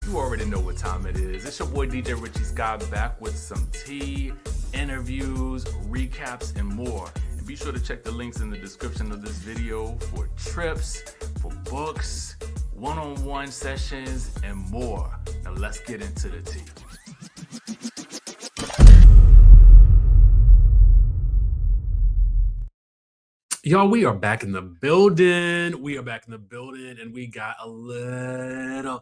You already know what time it is. It's your boy DJ Richie Skye back with some tea, interviews, recaps, and more. And be sure to check the links in the description of this video for trips, for books, one-on-one sessions, and more. Now let's get into the tea. Y'all, we are back in the building. And we got a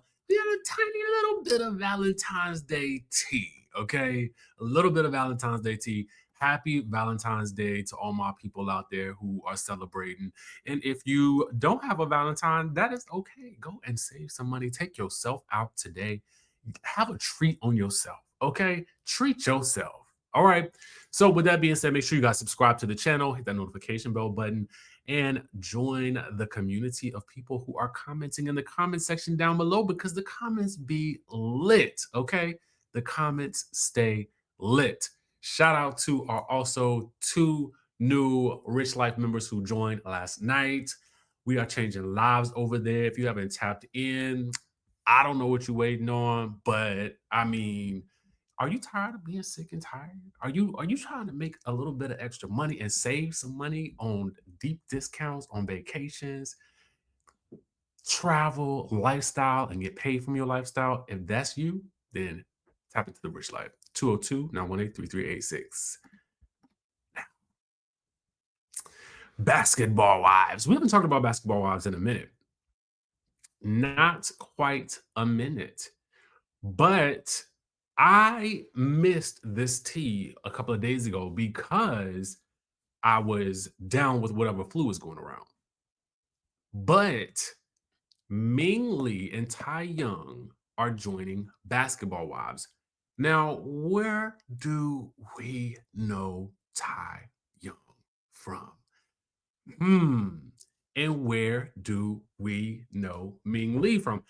tiny little bit of Valentine's Day tea, okay? A little bit of Valentine's Day tea. Happy Valentine's Day to all my people out there who are celebrating. And if you don't have a Valentine, that is okay. Go and save some money. Take yourself out today. Have a treat on yourself, okay? Treat yourself. All right. So with that being said, make sure you guys subscribe to the channel, hit that notification bell button, and join the community of people who are commenting in the comment section down below, because the comments be lit, okay? The comments stay lit. Shout out to our also 2 new Rich Life members who joined last night. We are changing lives over there. If you haven't tapped in, I don't know what you're waiting on, but I mean, are you tired of being sick and tired? Are you trying to make a little bit of extra money and save some money on deep discounts on vacations, travel, lifestyle, and get paid from your lifestyle? If that's you, then tap into the Rich Life. 202-918-3386. Now, basketball wives. We haven't talked about basketball wives in a minute. Not quite a minute. But I missed this tea a couple of days ago because I was down with whatever flu was going around. But Ming Lee and Tai Young are joining Basketball Wives. Now, where do we know Tai Young from? And where do we know Ming Lee from?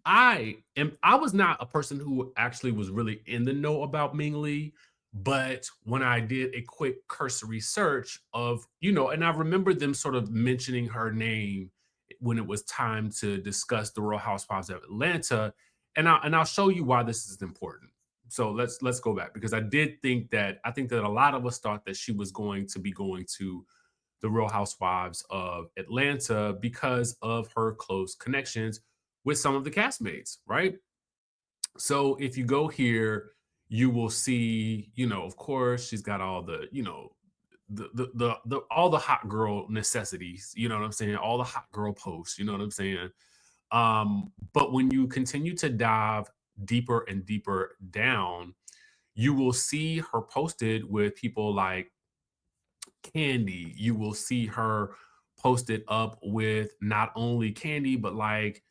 I was not a person who actually was really in the know about Ming Lee, but when I did a quick cursory search of, and I remember them sort of mentioning her name when it was time to discuss the Real Housewives of Atlanta, and I'll show you why this is important. So let's go back, because I think that a lot of us thought that she was going to be going to the Real Housewives of Atlanta because of her close connections with some of the castmates, right? So if you go here, you will see, of course, she's got all the, all the hot girl necessities, you know what I'm saying? All the hot girl posts, you know what I'm saying? But when you continue to dive deeper and deeper down, you will see her posted with people like Candy. You will see her posted up with not only Candy, but like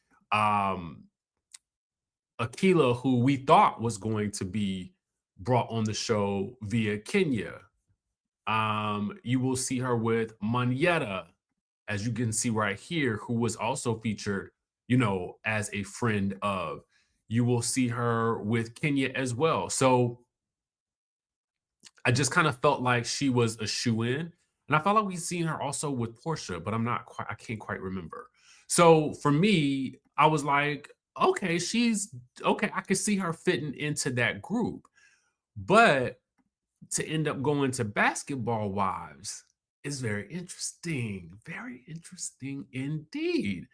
Akila, who we thought was going to be brought on the show via Kenya. You will see her with Monyetta, as you can see right here, who was also featured, as a friend of. You will see her with Kenya as well. So I just kind of felt like she was a shoe-in. And I felt like we've seen her also with Porsha, but I can't quite remember. So for me, I was like, okay, I could see her fitting into that group. But to end up going to Basketball Wives is very interesting indeed.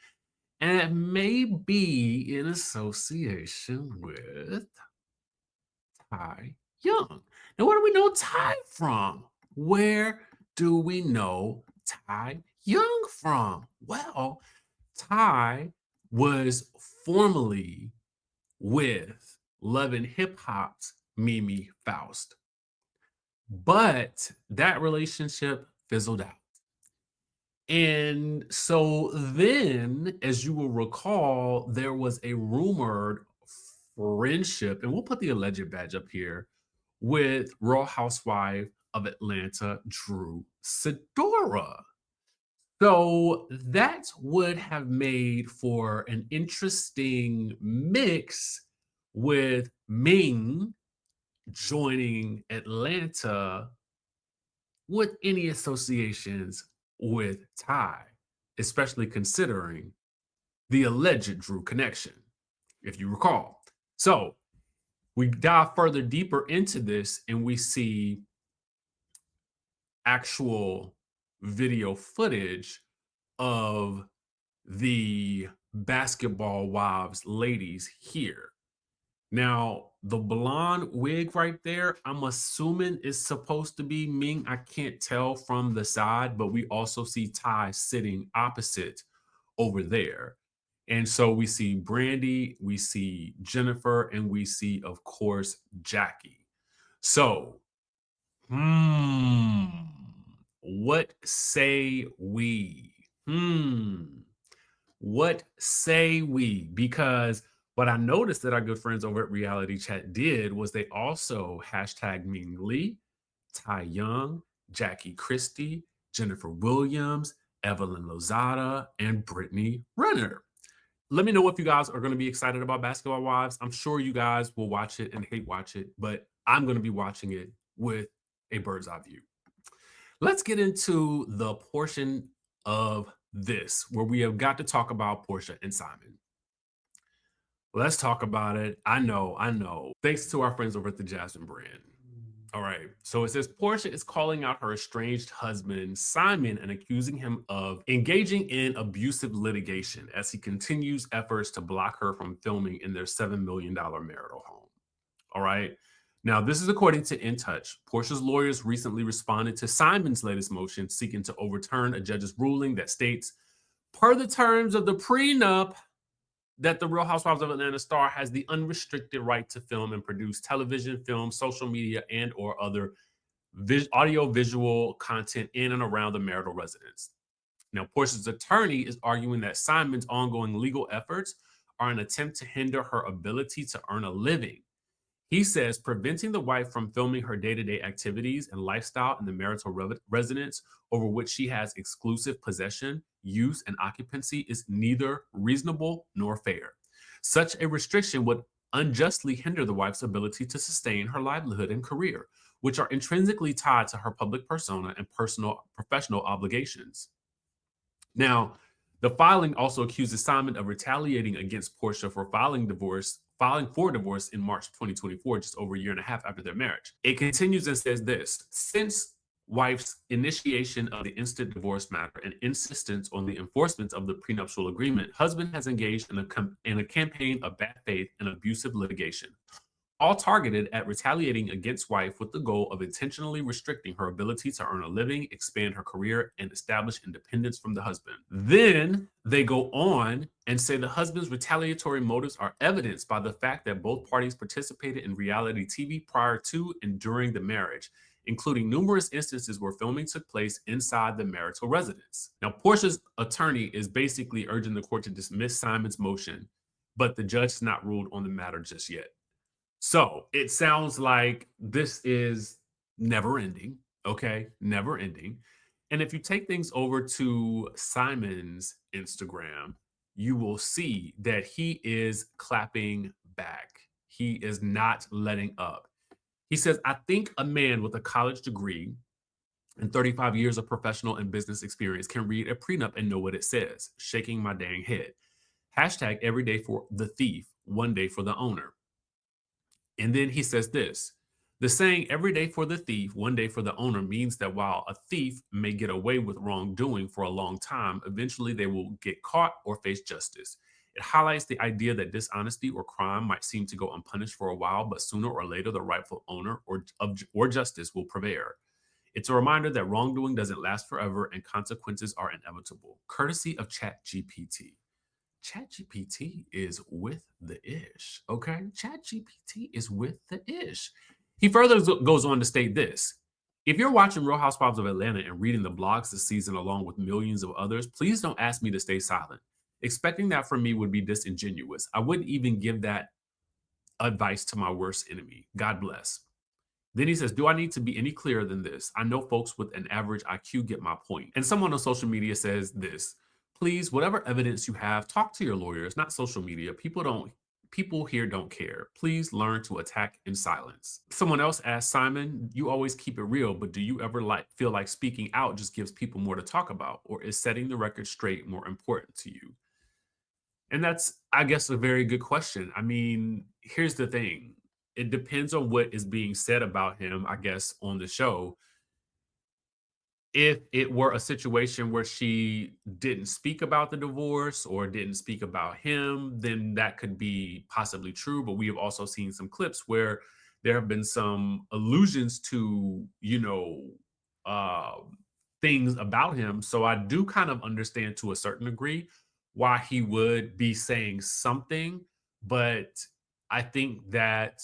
And it may be in association with Tai Young. Now, where do we know Tai from? Where do we know Tai Young from? Well, Tai was formerly with Love and Hip Hop's Mimi Faust, but that relationship fizzled out. And so then, as you will recall, there was a rumored friendship, and we'll put the alleged badge up here, with Real Housewife of Atlanta, Drew Sidora. So that would have made for an interesting mix with Ming joining Atlanta with any associations with Tai, especially considering the alleged Drew connection, if you recall. So we dive further deeper into this and we see actual video footage of the basketball wives ladies here. Now, the blonde wig right there, I'm assuming is supposed to be Ming. I can't tell from the side, but we also see Ty sitting opposite over there. And so we see Brandy, we see Jennifer, and we see, of course, Jackie. So, hmm, what say we? What say we? Because what I noticed that our good friends over at Reality Chat did was they also hashtag Ming Lee, Ty Young, Jackie Christie, Jennifer Williams, Evelyn Lozada, and Brittany Renner. Let me know if you guys are going to be excited about Basketball Wives. I'm sure you guys will watch it and hate watch it, but I'm going to be watching it with a bird's eye view. Let's get into the portion of this where we have got to talk about Porsha and Simon. Let's talk about it. I know. Thanks to our friends over at the Jasmine brand. All right. So it says Porsha is calling out her estranged husband, Simon, and accusing him of engaging in abusive litigation as he continues efforts to block her from filming in their $7 million marital home. All right. Now, this is according to In Touch. Porsha's lawyers recently responded to Simon's latest motion seeking to overturn a judge's ruling that states, per the terms of the prenup, that the Real Housewives of Atlanta star has the unrestricted right to film and produce television, film, social media, and or other audio-visual content in and around the marital residence. Now, Porsha's attorney is arguing that Simon's ongoing legal efforts are an attempt to hinder her ability to earn a living. He says preventing the wife from filming her day-to-day activities and lifestyle in the marital residence over which she has exclusive possession, use, and occupancy is neither reasonable nor fair. Such a restriction would unjustly hinder the wife's ability to sustain her livelihood and career, which are intrinsically tied to her public persona and professional obligations. Now, the filing also accuses Simon of retaliating against Porsha for filing for divorce in March 2024, just over a year and a half after their marriage. It continues and says this: since wife's initiation of the instant divorce matter and insistence on the enforcement of the prenuptial agreement, husband has engaged in a campaign of bad faith and abusive litigation, all targeted at retaliating against wife with the goal of intentionally restricting her ability to earn a living, expand her career, and establish independence from the husband. Then they go on and say the husband's retaliatory motives are evidenced by the fact that both parties participated in reality TV prior to and during the marriage, including numerous instances where filming took place inside the marital residence. Now, Porsha's attorney is basically urging the court to dismiss Simon's motion, but the judge has not ruled on the matter just yet. So it sounds like this is never ending. Okay. Never ending. And if you take things over to Simon's Instagram, you will see that he is clapping back. He is not letting up. He says, I think a man with a college degree and 35 years of professional and business experience can read a prenup and know what it says. Shaking my dang head. Hashtag every day for the thief, one day for the owner. And then he says this: the saying every day for the thief, one day for the owner means that while a thief may get away with wrongdoing for a long time, eventually they will get caught or face justice. It highlights the idea that dishonesty or crime might seem to go unpunished for a while, but sooner or later the rightful owner or justice will prevail. It's a reminder that wrongdoing doesn't last forever and consequences are inevitable. Courtesy of ChatGPT. ChatGPT is with the ish. Okay. ChatGPT is with the ish. He further goes on to state this: if you're watching Real Housewives of Atlanta and reading the blogs this season along with millions of others, please don't ask me to stay silent. Expecting that from me would be disingenuous. I wouldn't even give that advice to my worst enemy. God bless. Then he says, do I need to be any clearer than this? I know folks with an average IQ get my point. And someone on social media says this: please, whatever evidence you have, talk to your lawyers, not social media. People here don't care. Please learn to attack in silence. Someone else asked, Simon, you always keep it real, but do you ever feel like speaking out just gives people more to talk about? Or is setting the record straight more important to you? And that's, I guess, a very good question. I mean, here's the thing. It depends on what is being said about him, I guess, on the show. If it were a situation where she didn't speak about the divorce or didn't speak about him, then that could be possibly true. But we have also seen some clips where there have been some allusions to, things about him. So I do kind of understand to a certain degree why he would be saying something. But I think that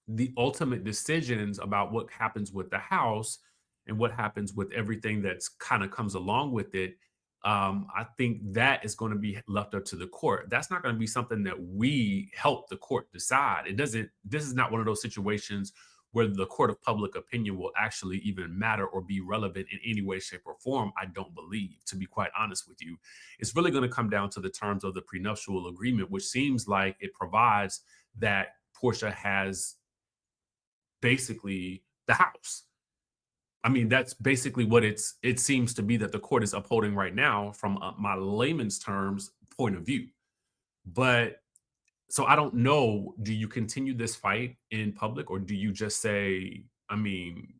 the ultimate decisions about what happens with the house and what happens with everything that's kind of comes along with it, I think that is going to be left up to the court. That's not going to be something that we help the court decide. It doesn't. This is not one of those situations where the court of public opinion will actually even matter or be relevant in any way, shape, or form. I don't believe, to be quite honest with you. It's really going to come down to the terms of the prenuptial agreement, which seems like it provides that Portia has basically the house. I mean, that's basically what it seems to be that the court is upholding right now from my layman's terms point of view. But so I don't know, do you continue this fight in public or do you just say, I mean,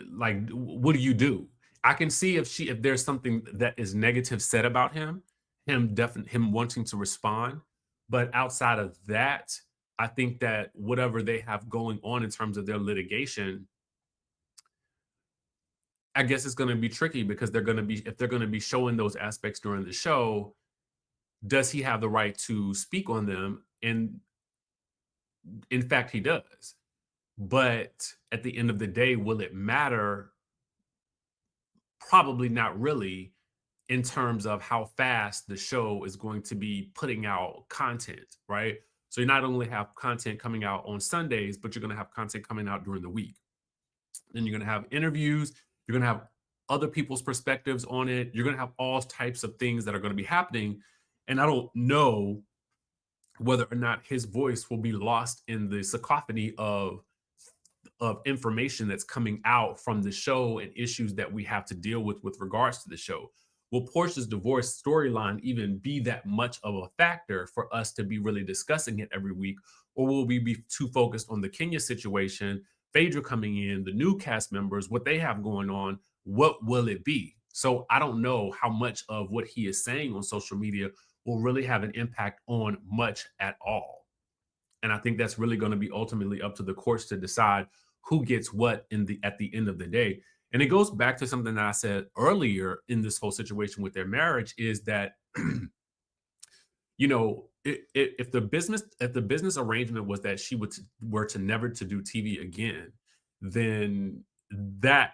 like what do you do? I can see if there's something that is negative said about him wanting to respond, but outside of that, I think that whatever they have going on in terms of their litigation, I guess it's going to be tricky because they're going to be if they're going to be showing those aspects during the show, does he have the right to speak on them? And in fact, he does. But at the end of the day, will it matter? Probably not really in terms of how fast the show is going to be putting out content, right? So you not only have content coming out on Sundays, but you're going to have content coming out during the week. Then you're going to have interviews, you're going to have other people's perspectives on it. You're going to have all types of things that are going to be happening. And I don't know whether or not his voice will be lost in the cacophony of information that's coming out from the show and issues that we have to deal with regards to the show. Will Portia's divorce storyline even be that much of a factor for us to be really discussing it every week? Or will we be too focused on the Kenya situation, Phaedra coming in, the new cast members, what they have going on? What will it be? So I don't know how much of what he is saying on social media will really have an impact on much at all. And I think that's really going to be ultimately up to the courts to decide who gets what in the at the end of the day. And it goes back to something that I said earlier in this whole situation with their marriage is that if the business arrangement was that she would were to never to do TV again, then that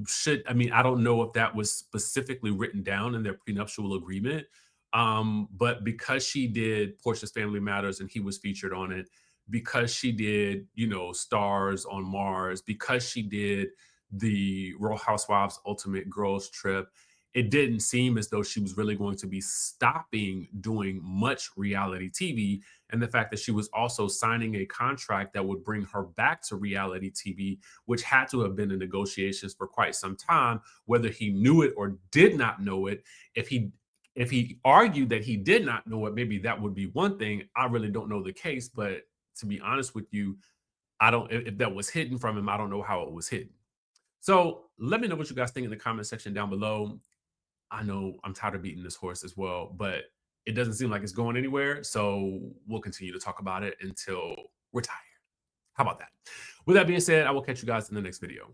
should, I mean, I don't know if that was specifically written down in their prenuptial agreement. But because she did Portia's Family Matters and he was featured on it, because she did, Stars on Mars, because she did the Real Housewives Ultimate Girls Trip, it didn't seem as though she was really going to be stopping doing much reality TV. And the fact that she was also signing a contract that would bring her back to reality TV, which had to have been in negotiations for quite some time, whether he knew it or did not know it. If he argued that he did not know it, maybe that would be one thing. I really don't know the case, but to be honest with you, I don't if that was hidden from him, I don't know how it was hidden. So let me know what you guys think in the comment section down below. I know I'm tired of beating this horse as well, but it doesn't seem like it's going anywhere. So we'll continue to talk about it until we're tired. How about that? With that being said, I will catch you guys in the next video.